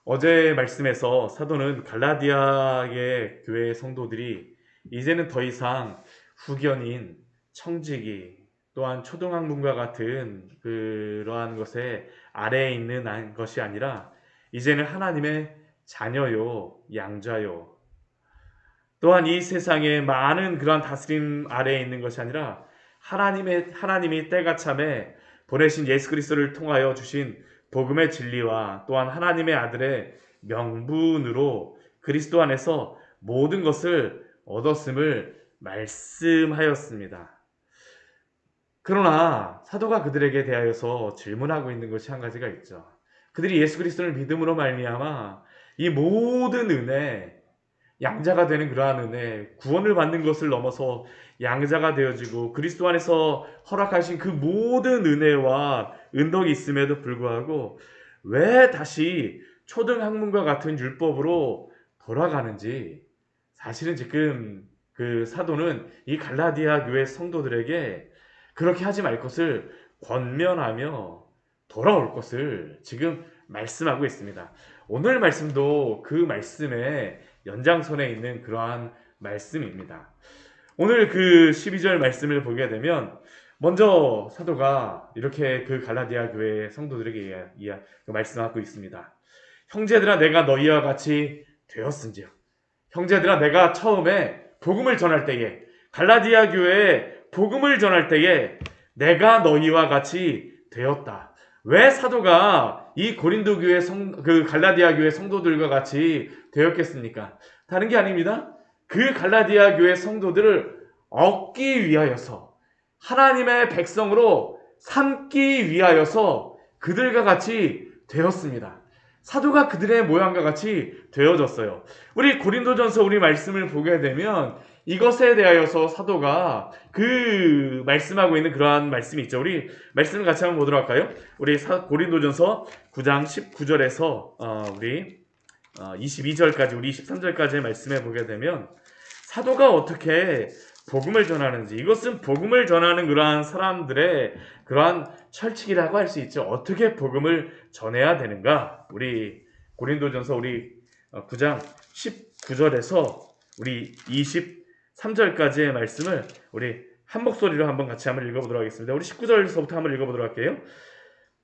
어제 말씀에서 사도는 갈라디아의 교회 성도들이 이제는 더 이상 후견인, 청지기, 또한 초등학문과 같은 그러한 것에 아래에 있는 것이 아니라 이제는 하나님의 자녀요, 양자요. 또한 이 세상에 많은 그러한 다스림 아래에 있는 것이 아니라 하나님이 때가 참에 보내신 예수 그리스도를 통하여 주신 복음의 진리와 또한 하나님의 아들의 명분으로 그리스도 안에서 모든 것을 얻었음을 말씀하였습니다. 그러나 사도가 그들에게 대하여서 질문하고 있는 것이 한 가지가 있죠. 그들이 예수 그리스도를 믿음으로 말미암아 이 모든 은혜, 양자가 되는 그러한 은혜, 구원을 받는 것을 넘어서 양자가 되어지고 그리스도 안에서 허락하신 그 모든 은혜와 은덕이 있음에도 불구하고 왜 다시 초등학문과 같은 율법으로 돌아가는지, 사실은 지금 그 사도는 이 갈라디아 교회 성도들에게 그렇게 하지 말 것을 권면하며 돌아올 것을 지금 말씀하고 있습니다. 오늘 말씀도 그 말씀의 연장선에 있는 그러한 말씀입니다. 오늘 그 12절 말씀을 보게 되면 먼저 사도가 이렇게 그 갈라디아 교회 성도들에게 말씀하고 있습니다. 형제들아, 내가 너희와 같이 되었은지요. 형제들아, 내가 처음에 복음을 전할 때에, 갈라디아 교회에 복음을 전할 때에 내가 너희와 같이 되었다. 왜 사도가 이 고린도 교회 그 갈라디아 교회 성도들과 같이 되었겠습니까? 다른 게 아닙니다. 그 갈라디아 교회 성도들을 얻기 위하여서, 하나님의 백성으로 삼기 위하여서 그들과 같이 되었습니다. 사도가 그들의 모양과 같이 되어졌어요. 우리 고린도전서 우리 말씀을 보게 되면 이것에 대하여서 사도가 그 말씀하고 있는 그러한 말씀이 있죠. 우리 말씀을 같이 한번 보도록 할까요? 우리 고린도전서 9장 19절에서 우리 22절까지, 우리 23절까지의 말씀에 보게 되면 사도가 어떻게 복음을 전하는지, 이것은 복음을 전하는 그러한 사람들의 그러한 철칙이라고 할 수 있죠. 어떻게 복음을 전해야 되는가? 우리 고린도전서 우리 9장 19절에서 우리 23절까지의 말씀을 우리 한 목소리로 같이 한번 읽어보도록 하겠습니다. 우리 19절에서부터 한번 읽어보도록 할게요.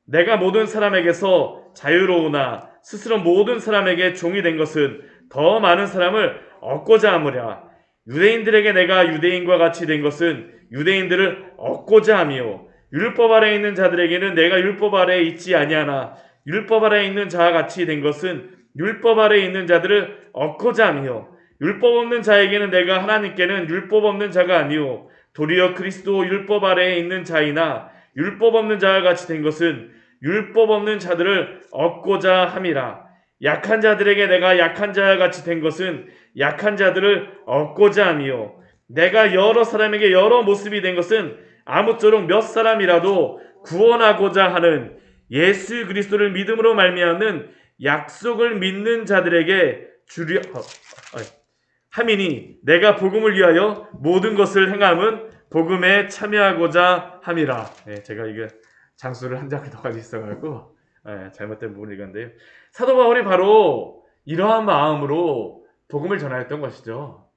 내가 모든 사람에게서 자유로우나 스스로 모든 사람에게 종이 된 것은 더 많은 사람을 얻고자 하므라. 유대인들에게 내가 유대인과 같이 된 것은 유대인들을 얻고자 함이요, 율법 아래에 있는 자들에게는 내가 율법 아래에 있지 아니하나 율법 아래에 있는 자와 같이 된 것은 율법 아래에 있는 자들을 얻고자 함이요, 율법 없는 자에게는 내가 하나님께는 율법 없는 자가 아니요 도리어 그리스도 율법 아래에 있는 자이나 율법 없는 자와 같이 된 것은 율법 없는 자들을 얻고자 함이라. 약한 자들에게 내가 약한 자와 같이 된 것은 약한 자들을 얻고자 함이요, 내가 여러 사람에게 여러 모습이 된 것은 아무쪼록 몇 사람이라도 구원하고자 하는 예수 그리스도를 믿음으로 말미암는 약속을 믿는 자들에게 주려 함이니 내가 복음을 위하여 모든 것을 행함은 복음에 참여하고자 함이라. 제가 이게 장수를 한 장을 더 가지고 있어가지고 잘못된 부분을 읽었는데요. 사도 바울이 바로 이러한 마음으로 복음을 전하였던 것이죠.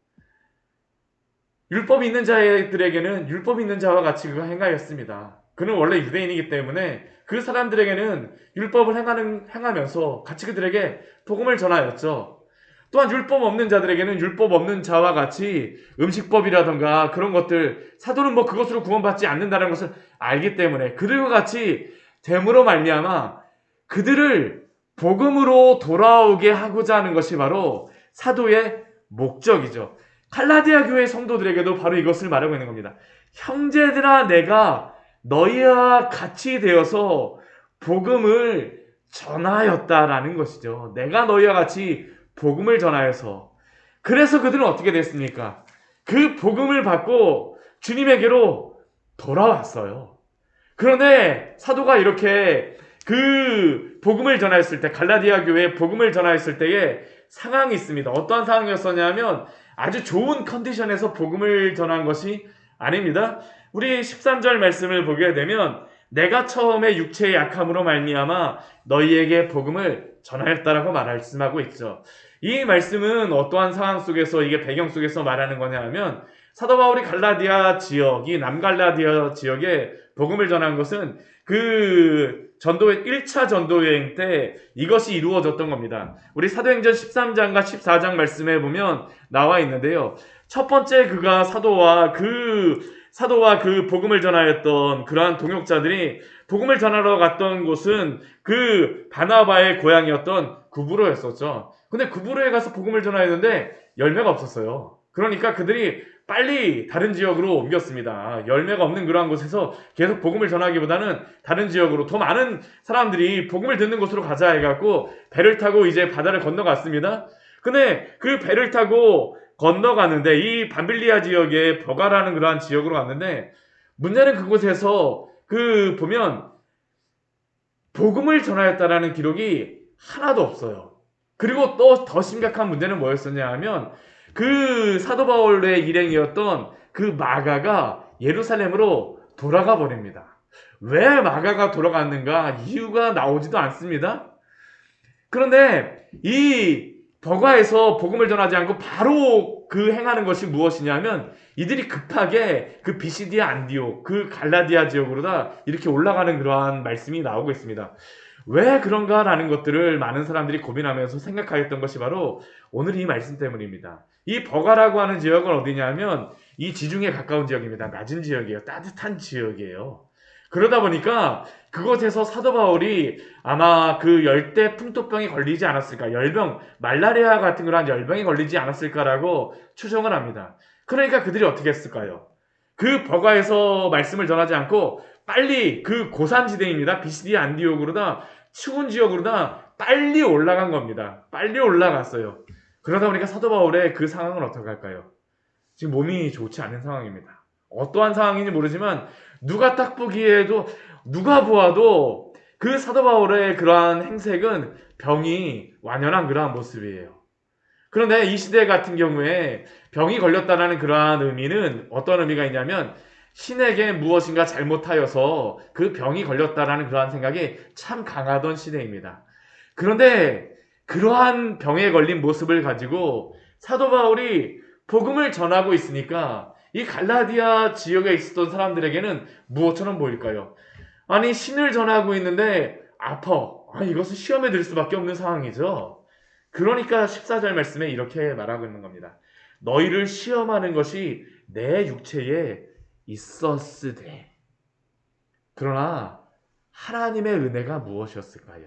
율법이 있는 자들에게는 율법이 있는 자와 같이 그가 행하였습니다. 그는 원래 유대인이기 때문에 그 사람들에게는 율법을 행하면서 같이 그들에게 복음을 전하였죠. 또한 율법 없는 자들에게는 율법 없는 자와 같이 음식법이라던가 그런 것들, 사도는 그것으로 구원받지 않는다는 것을 알기 때문에 그들과 같이 됨으로 말미암아 그들을 복음으로 돌아오게 하고자 하는 것이 바로 사도의 목적이죠. 갈라디아 교회 성도들에게도 바로 이것을 말하고 있는 겁니다. 형제들아, 내가 너희와 같이 되어서 복음을 전하였다라는 것이죠. 내가 너희와 같이 복음을 전하여서, 그래서 그들은 어떻게 됐습니까? 그 복음을 받고 주님에게로 돌아왔어요. 그런데 사도가 이렇게 그 복음을 전하였을 때, 갈라디아 교회에 복음을 전하였을 때에 상황이 있습니다. 어떠한 상황이었었냐면 아주 좋은 컨디션에서 복음을 전한 것이 아닙니다. 우리 13절 말씀을 보게 되면 내가 처음에 육체의 약함으로 말미암아 너희에게 복음을 전하였다라고 말씀하고 있죠. 이 말씀은 어떠한 상황 속에서, 이게 배경 속에서 말하는 거냐 하면, 사도 바울이 갈라디아 지역이 남갈라디아 지역에 복음을 전한 것은 그 전도회 1차 전도 여행 때 이것이 이루어졌던 겁니다. 우리 사도행전 13장과 14장 말씀에 보면 나와 있는데요. 첫 번째 그가 사도와 그 복음을 전하였던 그러한 동역자들이 복음을 전하러 갔던 곳은 그 바나바의 고향이었던 구브로였었죠. 근데 구브로에 가서 복음을 전하였는데 열매가 없었어요. 그러니까 그들이 빨리 다른 지역으로 옮겼습니다. 열매가 없는 그러한 곳에서 계속 복음을 전하기보다는 다른 지역으로, 더 많은 사람들이 복음을 듣는 곳으로 가자 해갖고 배를 타고 이제 바다를 건너갔습니다. 근데 그 배를 타고 건너가는데 이 밤빌리아 지역의 버가라는 그러한 지역으로 갔는데, 문제는 그곳에서 보면 복음을 전하였다라는 기록이 하나도 없어요. 그리고 또 더 심각한 문제는 뭐였었냐 하면, 그 사도 바울의 일행이었던 그 마가가 예루살렘으로 돌아가 버립니다. 왜 마가가 돌아갔는가 이유가 나오지도 않습니다. 그런데 이 버가에서 복음을 전하지 않고 바로 그 행하는 것이 무엇이냐면, 이들이 급하게 그 비시디아 안디옥, 그 갈라디아 지역으로다 이렇게 올라가는 그러한 말씀이 나오고 있습니다. 왜 그런가라는 것들을 많은 사람들이 고민하면서 생각하였던 것이 바로 오늘 이 말씀 때문입니다. 이 버가라고 하는 지역은 어디냐면 이 지중해 가까운 지역입니다. 낮은 지역이에요. 따뜻한 지역이에요. 그러다 보니까 그곳에서 사도 바울이 아마 그 열대 풍토병이 걸리지 않았을까, 열병, 말라리아 같은 그런 열병이 걸리지 않았을까라고 추정을 합니다. 그러니까 그들이 어떻게 했을까요? 그 버가에서 말씀을 전하지 않고 빨리 그 고산지대입니다. 비시디아 안디옥으로다, 추운 지역으로다 빨리 올라간 겁니다. 빨리 올라갔어요. 그러다 보니까 사도 바울의 그 상황은 어떻게 할까요? 지금 몸이 좋지 않은 상황입니다. 어떠한 상황인지 모르지만 누가 보아도 그 사도 바울의 그러한 행색은 병이 완연한 그러한 모습이에요. 그런데 이 시대 같은 경우에 병이 걸렸다는 그러한 의미는 어떤 의미가 있냐면, 신에게 무엇인가 잘못하여서 그 병이 걸렸다라는 그러한 생각이 참 강하던 시대입니다. 그런데 그러한 병에 걸린 모습을 가지고 사도 바울이 복음을 전하고 있으니까 이 갈라디아 지역에 있었던 사람들에게는 무엇처럼 보일까요? 아니, 신을 전하고 있는데 아파. 이것은 시험에 들 수밖에 없는 상황이죠. 그러니까 14절 말씀에 이렇게 말하고 있는 겁니다. 너희를 시험하는 것이 내 육체에 있었으되. 그러나 하나님의 은혜가 무엇이었을까요?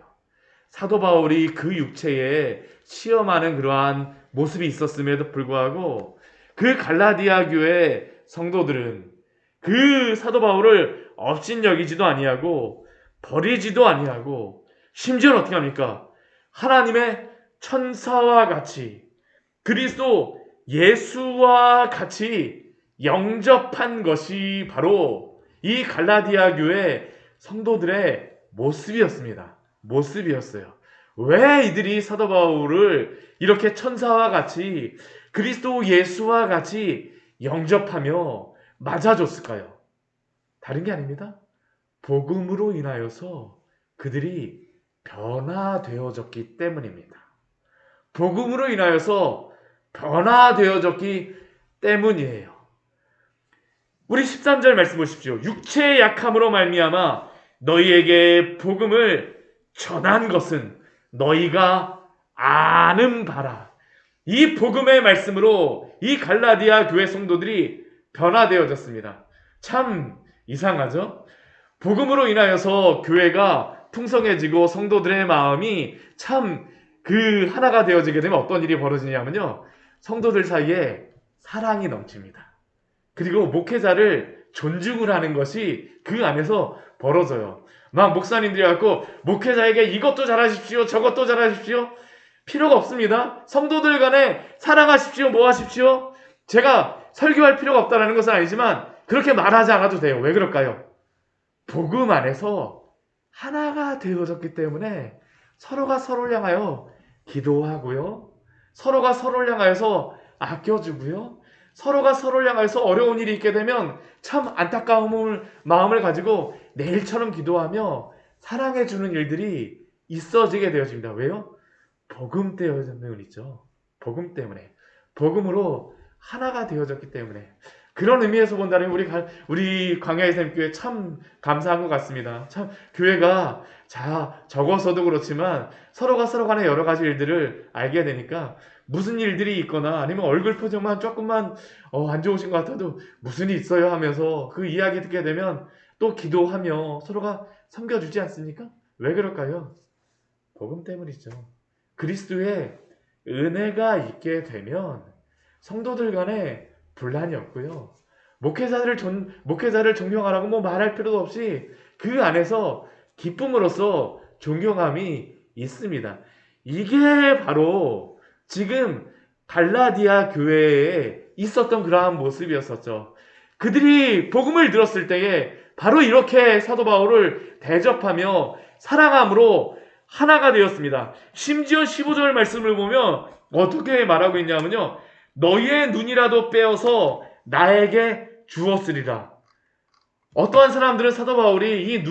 사도 바울이 그 육체에 시험하는 그러한 모습이 있었음에도 불구하고 그 갈라디아 교회 성도들은 그 사도 바울을 업신여기지도 아니하고 버리지도 아니하고, 심지어는 어떻게 합니까? 하나님의 천사와 같이, 그리스도 예수와 같이 영접한 것이 바로 이 갈라디아 교회 성도들의 모습이었어요. 왜 이들이 사도 바울을 이렇게 천사와 같이, 그리스도 예수와 같이 영접하며 맞아줬을까요? 다른 게 아닙니다. 복음으로 인하여서 그들이 변화되어졌기 때문입니다. 복음으로 인하여서 변화되어졌기 때문이에요. 우리 13절 말씀 보십시오. 육체의 약함으로 말미암아 너희에게 복음을 전한 것은 너희가 아는 바라. 이 복음의 말씀으로 이 갈라디아 교회 성도들이 변화되어졌습니다. 참 이상하죠? 복음으로 인하여서 교회가 풍성해지고 성도들의 마음이 참 하나가 되어지게 되면 어떤 일이 벌어지냐면요, 성도들 사이에 사랑이 넘칩니다. 그리고 목회자를 존중을 하는 것이 그 안에서 벌어져요. 막 목사님들이 갖고 목회자에게 이것도 잘하십시오, 저것도 잘하십시오, 필요가 없습니다. 성도들 간에 사랑하십시오, 뭐 하십시오. 제가 설교할 필요가 없다는 것은 아니지만 그렇게 말하지 않아도 돼요. 왜 그럴까요? 복음 안에서 하나가 되어졌기 때문에 서로가 서로를 향하여 기도하고요, 서로가 서로를 향하여서 아껴주고요, 서로가 서로를 향하여서 어려운 일이 있게 되면 참 안타까운 마음을 가지고 내일처럼 기도하며 사랑해주는 일들이 있어지게 되어집니다. 왜요? 복음 때문이죠. 복음 때문에. 복음으로 하나가 되어졌기 때문에. 그런 의미에서 본다면 우리 광야의 샘교회 참 감사한 것 같습니다. 참 교회가 적어서도 그렇지만 서로가 서로 간의 여러 가지 일들을 알게 되니까 무슨 일들이 있거나 아니면 얼굴 표정만 조금만 안 좋으신 것 같아도 무슨 일이 있어요 하면서 그 이야기 듣게 되면 또 기도하며 서로가 섬겨주지 않습니까? 왜 그럴까요? 복음 때문이죠. 그리스도의 은혜가 있게 되면 성도들 간에 분란이 없고요. 목회자를 존경하라고 뭐 말할 필요도 없이 그 안에서 기쁨으로써 존경함이 있습니다. 이게 바로 지금 갈라디아 교회에 있었던 그러한 모습이었었죠. 그들이 복음을 들었을 때에 바로 이렇게 사도 바울을 대접하며 사랑함으로 하나가 되었습니다. 심지어 15절 말씀을 보면 어떻게 말하고 있냐면요. 너희의 눈이라도 빼어서 나에게 주었으리라. 어떠한 사람들은 사도 바울이 이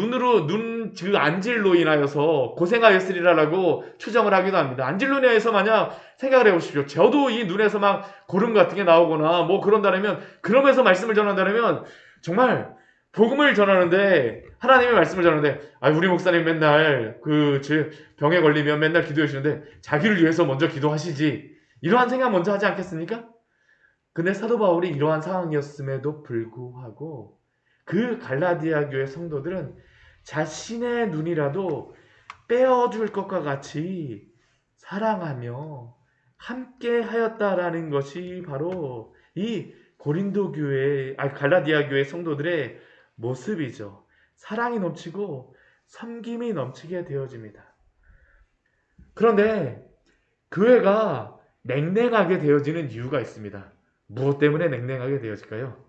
그 안질로 인하여서 고생하였으리라라고 추정을 하기도 합니다. 안질로 인하여서 만약 생각을 해보십시오. 저도 이 눈에서 막 고름 같은 게 나오거나 뭐 그런다면, 그러면서 말씀을 전한다면 정말 복음을 전하는데, 하나님의 말씀을 전하는데, 우리 목사님 맨날 병에 걸리면 맨날 기도해 주시는데 자기를 위해서 먼저 기도하시지. 이러한 생각 먼저 하지 않겠습니까? 근데 사도 바울이 이러한 상황이었음에도 불구하고 그 갈라디아 교회 성도들은 자신의 눈이라도 빼어줄 것과 같이 사랑하며 함께 하였다라는 것이 바로 이 갈라디아 교회 성도들의 모습이죠. 사랑이 넘치고 섬김이 넘치게 되어집니다. 그런데 교회가 냉랭하게 되어지는 이유가 있습니다. 무엇 때문에 냉랭하게 되어질까요?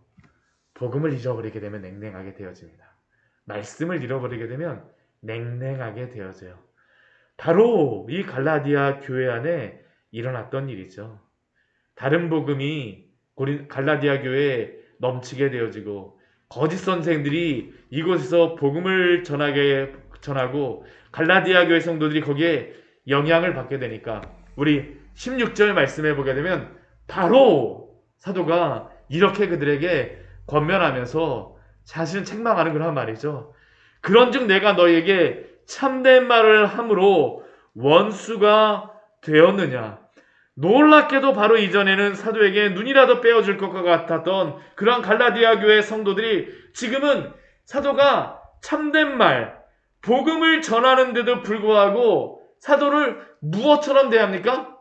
복음을 잃어버리게 되면 냉랭하게 되어집니다. 말씀을 잃어버리게 되면 냉랭하게 되어져요. 바로 이 갈라디아 교회 안에 일어났던 일이죠. 다른 복음이 갈라디아 교회에 넘치게 되어지고 거짓 선생들이 이곳에서 복음을 전하고 갈라디아 교회 성도들이 거기에 영향을 받게 되니까 우리 16절 말씀해 보게 되면 바로 사도가 이렇게 그들에게 권면하면서 자신을 책망하는 그런 말이죠. 그런즉 내가 너희에게 참된 말을 함으로 원수가 되었느냐. 놀랍게도 바로 이전에는 사도에게 눈이라도 빼어줄 것과 같았던 그러한 갈라디아 교회 성도들이 지금은 사도가 참된 말, 복음을 전하는데도 불구하고 사도를 무엇처럼 대합니까?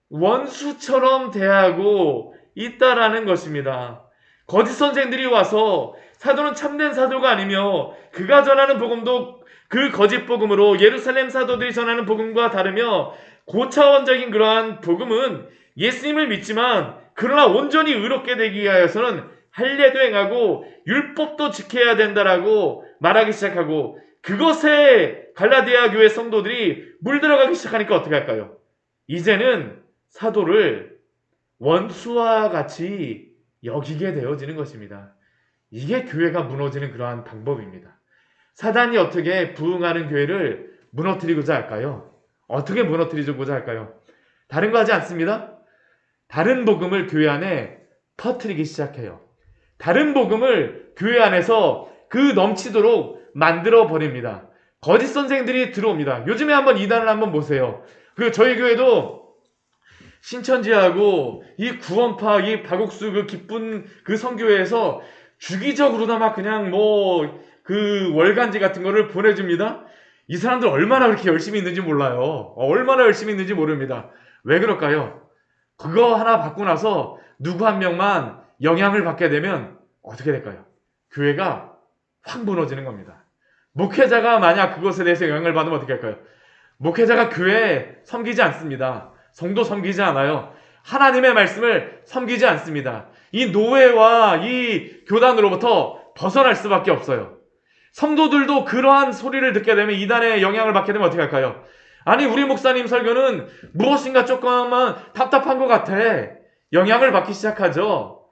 원수처럼 대하고 있다라는 것입니다. 거짓 선생들이 와서 사도는 참된 사도가 아니며 그가 전하는 복음도 그 거짓 복음으로 예루살렘 사도들이 전하는 복음과 다르며 고차원적인 그러한 복음은 예수님을 믿지만 그러나 온전히 의롭게 되기 위하여서는 할례도 행하고 율법도 지켜야 된다라고 말하기 시작하고 그것에 갈라디아 교회 성도들이 물들어가기 시작하니까 어떻게 할까요? 이제는 사도를 원수와 같이 여기게 되어지는 것입니다. 이게 교회가 무너지는 그러한 방법입니다. 사단이 어떻게 부흥하는 교회를 무너뜨리고자 할까요? 어떻게 무너뜨리고자 할까요? 다른 거 하지 않습니다. 다른 복음을 교회 안에 퍼뜨리기 시작해요. 다른 복음을 교회 안에서 넘치도록 만들어 버립니다. 거짓 선생들이 들어옵니다. 요즘에 한번 이단을 한번 보세요. 저희 교회도 신천지하고 이 구원파, 이 박옥수 기쁜 성교회에서 주기적으로나 막 그냥 월간지 같은 거를 보내줍니다. 이 사람들 얼마나 그렇게 열심히 있는지 몰라요. 얼마나 열심히 있는지 모릅니다. 왜 그럴까요? 그거 하나 받고 나서 누구 한 명만 영향을 받게 되면 어떻게 될까요? 교회가 확 무너지는 겁니다. 목회자가 만약 그것에 대해서 영향을 받으면 어떻게 할까요? 목회자가 교회에 섬기지 않습니다. 성도 섬기지 않아요. 하나님의 말씀을 섬기지 않습니다. 이 노예와 이 교단으로부터 벗어날 수밖에 없어요. 성도들도 그러한 소리를 듣게 되면 이단의 영향을 받게 되면 어떻게 할까요? 아니 우리 목사님 설교는 무엇인가 조금만 답답한 것 같아. 영향을 받기 시작하죠.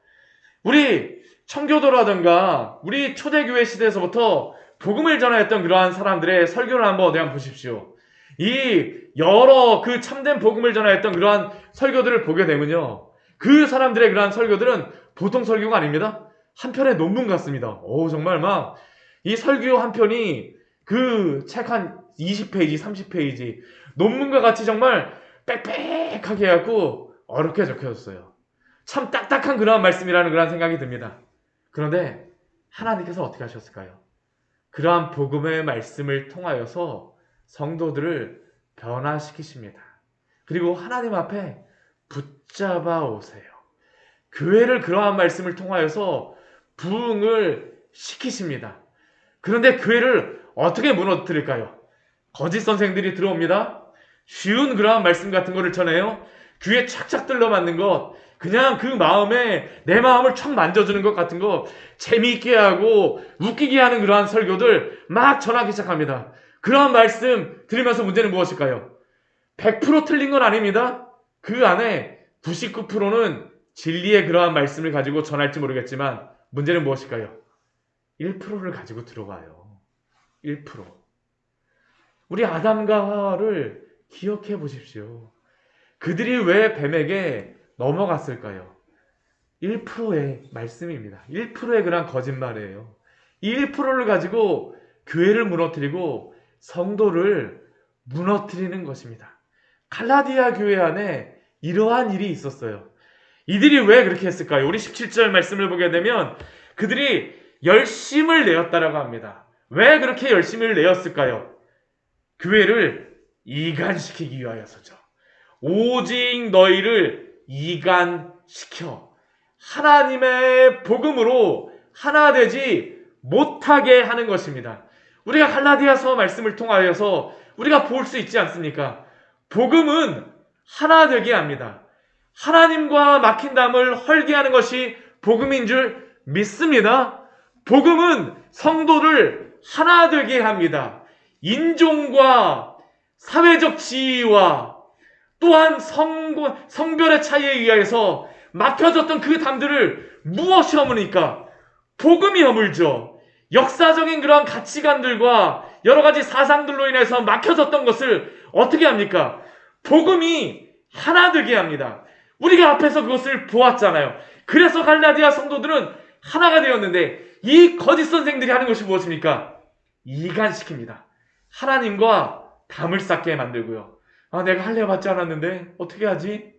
우리 청교도라든가 우리 초대교회 시대에서부터 복음을 전하였던 그러한 사람들의 설교를 한번 보십시오. 이 여러 그 참된 복음을 전하였던 그러한 설교들을 보게 되면요, 그 사람들의 그러한 설교들은 보통 설교가 아닙니다. 한 편의 논문 같습니다. 정말 막 이 설교 한 편이 그 책 한 20페이지, 30페이지 논문과 같이 정말 빽빽하게 해갖고 어렵게 적혀졌어요. 참 딱딱한 그러한 말씀이라는 그런 생각이 듭니다. 그런데 하나님께서 어떻게 하셨을까요? 그러한 복음의 말씀을 통하여서 성도들을 변화시키십니다. 그리고 하나님 앞에 붙잡아 오세요. 교회를 그러한 말씀을 통하여서 부흥을 시키십니다. 그런데 교회를 어떻게 무너뜨릴까요? 거짓 선생들이 들어옵니다. 쉬운 그러한 말씀 같은 거를 전해요. 귀에 착착 들러맞는 것, 그냥 그 마음에 내 마음을 촥 만져주는 것 같은 거, 재미있게 하고 웃기게 하는 그러한 설교들 막 전하기 시작합니다. 그러한 말씀 들으면서 문제는 무엇일까요? 100% 틀린 건 아닙니다. 그 안에 99%는 진리의 그러한 말씀을 가지고 전할지 모르겠지만 문제는 무엇일까요? 1%를 가지고 들어와요. 1%. 우리 아담과 하와를 기억해 보십시오. 그들이 왜 뱀에게 넘어갔을까요? 1%의 말씀입니다. 1%의 그런 거짓말이에요. 이 1%를 가지고 교회를 무너뜨리고 성도를 무너뜨리는 것입니다. 갈라디아 교회 안에 이러한 일이 있었어요. 이들이 왜 그렇게 했을까요? 우리 17절 말씀을 보게 되면 그들이 열심을 내었다라고 합니다. 왜 그렇게 열심을 내었을까요? 교회를 이간시키기 위하여서죠. 오직 너희를 이간시켜 하나님의 복음으로 하나 되지 못하게 하는 것입니다. 우리가 갈라디아서 말씀을 통하여서 우리가 볼 수 있지 않습니까? 복음은 하나 되게 합니다. 하나님과 막힌 담을 헐게 하는 것이 복음인 줄 믿습니다. 복음은 성도를 하나 되게 합니다. 인종과 사회적 지위와 또한 성별의 차이에 의해서 막혀졌던 그 담들을 무엇이 허무니까? 복음이 허물죠. 역사적인 그런 가치관들과 여러 가지 사상들로 인해서 막혀졌던 것을 어떻게 합니까? 복음이 하나 되게 합니다. 우리가 앞에서 그것을 보았잖아요. 그래서 갈라디아 성도들은 하나가 되었는데 이 거짓 선생들이 하는 것이 무엇입니까? 이간시킵니다. 하나님과 담을 쌓게 만들고요. 내가 할례 받지 않았는데 어떻게 하지?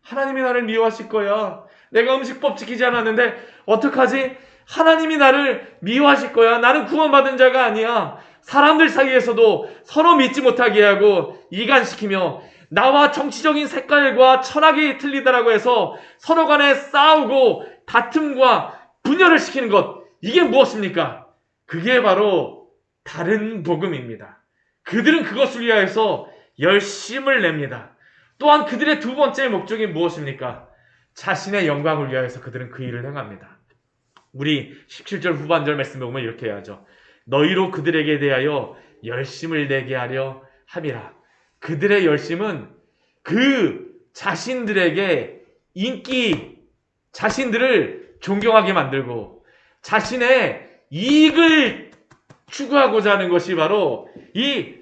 하나님이 나를 미워하실 거야. 내가 음식법 지키지 않았는데 어떡하지? 하나님이 나를 미워하실 거야. 나는 구원받은 자가 아니야. 사람들 사이에서도 서로 믿지 못하게 하고 이간시키며 나와 정치적인 색깔과 철학이 틀리다라고 해서 서로 간에 싸우고 다툼과 분열을 시키는 것, 이게 무엇입니까? 그게 바로 다른 복음입니다. 그들은 그것을 위하여서 열심을 냅니다. 또한 그들의 두 번째 목적이 무엇입니까? 자신의 영광을 위하여서 그들은 그 일을 행합니다. 우리 17절 후반절 말씀에 보면 이렇게 해야죠. 너희로 그들에게 대하여 열심을 내게 하려 함이라. 그들의 열심은 그 자신들에게 인기, 자신들을 존경하게 만들고 자신의 이익을 추구하고자 하는 것이 바로 이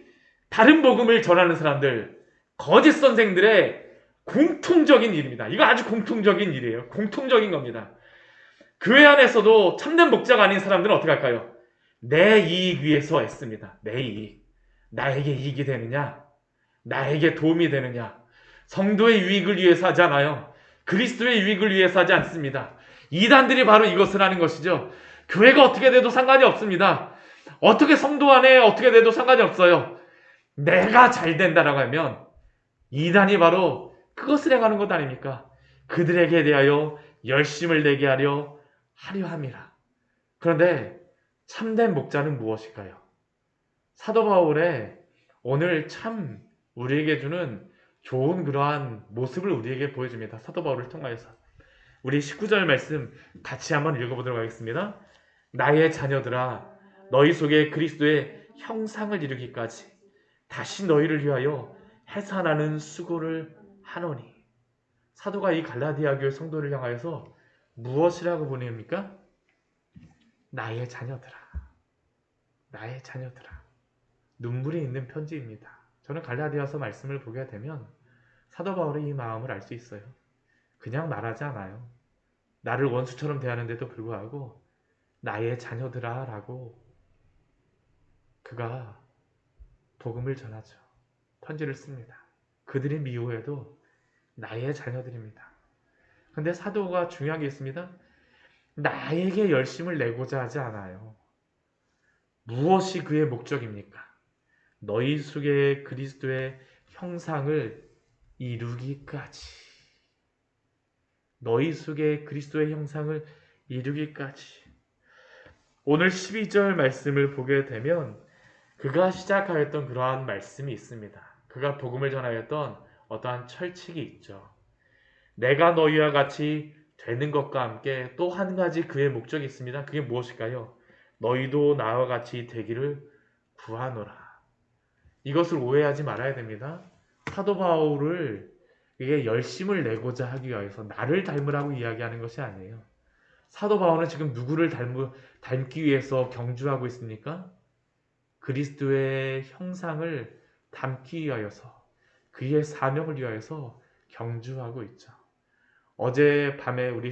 다른 복음을 전하는 사람들, 거짓 선생들의 공통적인 일입니다. 이거 아주 공통적인 일이에요. 공통적인 겁니다. 교회 안에서도 참된 목자가 아닌 사람들은 어떻게 할까요? 내 이익 위해서 애씁니다. 내 이익. 나에게 이익이 되느냐? 나에게 도움이 되느냐? 성도의 유익을 위해서 하지 않아요. 그리스도의 유익을 위해서 하지 않습니다. 이단들이 바로 이것을 하는 것이죠. 교회가 어떻게 돼도 상관이 없습니다. 어떻게 성도 안에 어떻게 돼도 상관이 없어요. 내가 잘 된다라고 하면 이단이 바로 그것을 행하는 것 아닙니까? 그들에게 대하여 열심을 내게 하려 함이라. 그런데 참된 목자는 무엇일까요? 사도 바울의 오늘 참 우리에게 주는 좋은 그러한 모습을 우리에게 보여줍니다. 사도 바울을 통하여서. 우리 19절 말씀 같이 한번 읽어보도록 하겠습니다. 나의 자녀들아 너희 속에 그리스도의 형상을 이루기까지 다시 너희를 위하여 해산하는 수고를 하노니. 사도가 이 갈라디아 교회 성도를 향하여서 무엇이라고 보냅니까? 나의 자녀들아, 나의 자녀들아. 눈물이 있는 편지입니다. 저는 갈라디아서 말씀을 보게 되면 사도 바울의 이 마음을 알 수 있어요. 그냥 말하지 않아요. 나를 원수처럼 대하는데도 불구하고 나의 자녀들아 라고 그가 복음을 전하죠. 편지를 씁니다. 그들이 미워해도 나의 자녀들입니다. 근데 사도가 중요한 게 있습니다. 나에게 열심을 내고자 하지 않아요. 무엇이 그의 목적입니까? 너희 속에 그리스도의 형상을 이루기까지. 너희 속에 그리스도의 형상을 이루기까지. 오늘 12절 말씀을 보게 되면 그가 시작하였던 그러한 말씀이 있습니다. 그가 복음을 전하였던 어떠한 철칙이 있죠. 내가 너희와 같이 되는 것과 함께 또 한 가지 그의 목적이 있습니다. 그게 무엇일까요? 너희도 나와 같이 되기를 구하노라. 이것을 오해하지 말아야 됩니다. 사도 바울을 이게 열심을 내고자 하기 위해서 나를 닮으라고 이야기하는 것이 아니에요. 사도 바울은 지금 누구를 닮기 위해서 경주하고 있습니까? 그리스도의 형상을 담기 위하여서 그의 사명을 위하여서 경주하고 있죠. 어제 밤에 우리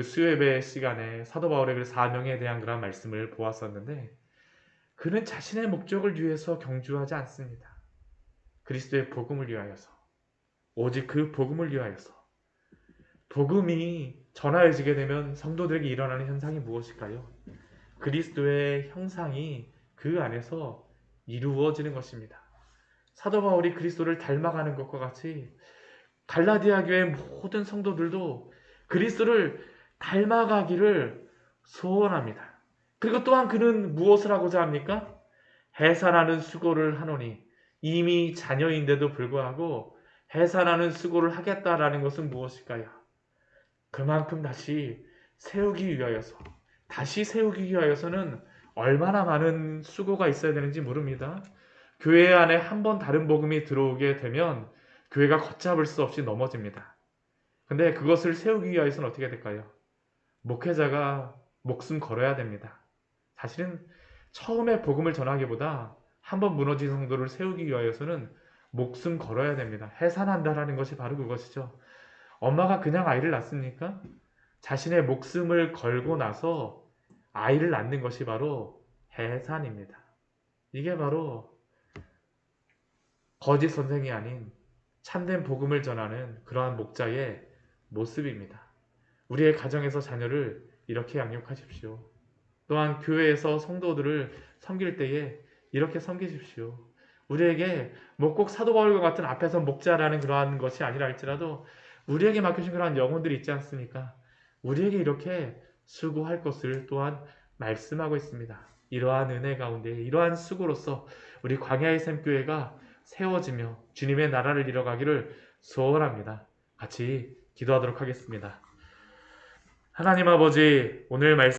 수요예배 시간에 사도 바울의 그 사명에 대한 그런 말씀을 보았었는데 그는 자신의 목적을 위해서 경주하지 않습니다. 그리스도의 복음을 위하여서 오직 그 복음을 위하여서 복음이 전하여지게 되면 성도들에게 일어나는 현상이 무엇일까요? 그리스도의 형상이 그 안에서 이루어지는 것입니다. 사도 바울이 그리스도를 닮아가는 것과 같이 갈라디아 교회 모든 성도들도 그리스도를 닮아가기를 소원합니다. 그리고 또한 그는 무엇을 하고자 합니까? 해산하는 수고를 하노니 이미 자녀인데도 불구하고 해산하는 수고를 하겠다라는 것은 무엇일까요? 그만큼 다시 세우기 위하여서는 얼마나 많은 수고가 있어야 되는지 모릅니다. 교회 안에 한 번 다른 복음이 들어오게 되면 교회가 걷잡을 수 없이 넘어집니다. 근데 그것을 세우기 위해서는 어떻게 될까요? 목회자가 목숨 걸어야 됩니다. 사실은 처음에 복음을 전하기보다 한번 무너진 성도를 세우기 위해서는 목숨 걸어야 됩니다. 해산한다라는 것이 바로 그것이죠. 엄마가 그냥 아이를 낳습니까? 자신의 목숨을 걸고 나서 아이를 낳는 것이 바로 해산입니다. 이게 바로 거짓 선생이 아닌 참된 복음을 전하는 그러한 목자의 모습입니다. 우리의 가정에서 자녀를 이렇게 양육하십시오. 또한 교회에서 성도들을 섬길 때에 이렇게 섬기십시오. 우리에게 뭐 꼭 사도 바울과 같은 앞에서 목자라는 그러한 것이 아니라 할지라도 우리에게 맡겨진 그러한 영혼들이 있지 않습니까? 우리에게 이렇게 수고할 것을 또한 말씀하고 있습니다. 이러한 은혜 가운데 이러한 수고로서 우리 광야의 샘교회가 세워지며 주님의 나라를 이뤄가기를 소원합니다. 같이 기도하도록 하겠습니다. 하나님 아버지, 오늘 말씀